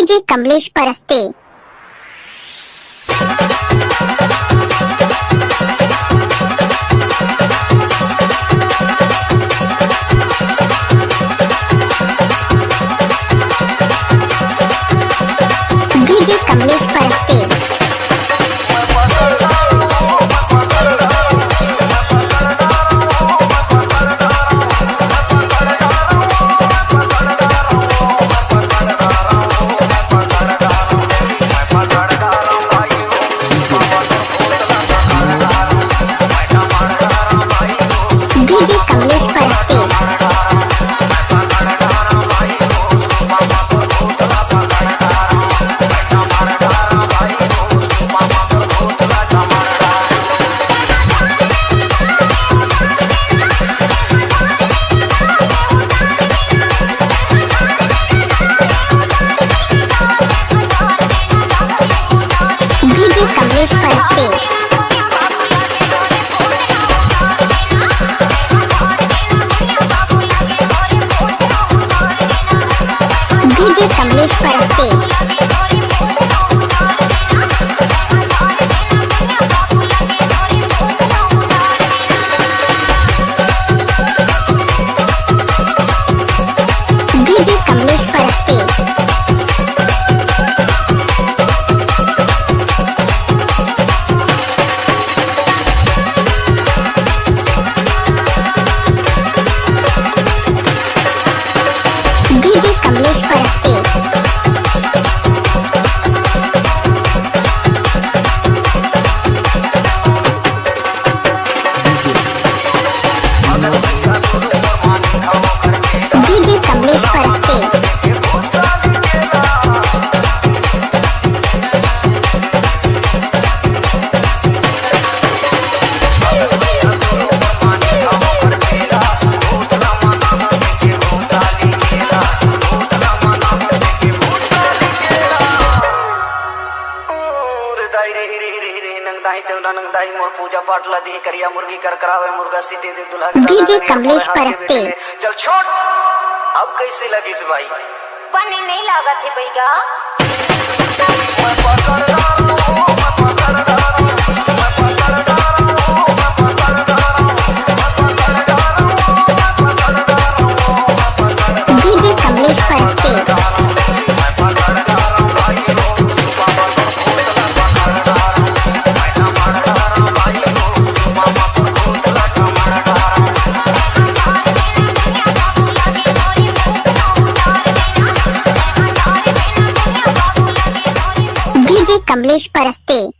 DJ Kamlesh परस्ते। DJ Kamlesh परस्ते। DJ Kamlesh परस्ते। डीजे कमलेश परस्ते। डीजे कमलेश परस्ते। डीजे कमलेश परस्ते। डीजे कमलेश परस्ते। डीजे कमलेश परस्ते। नंगदाई मोर पूजा पाठ ला दी करिया मुर्गी कर करावे मुर्गा सीटे दे दुल्हा डीजे कमलेश परस्ते। चल छोड़ अब कैसे लगी इस भाई पानी नहीं लागत है भैया। डीजे कमलेश परस्ते। डीजे कमलेश परस्ते।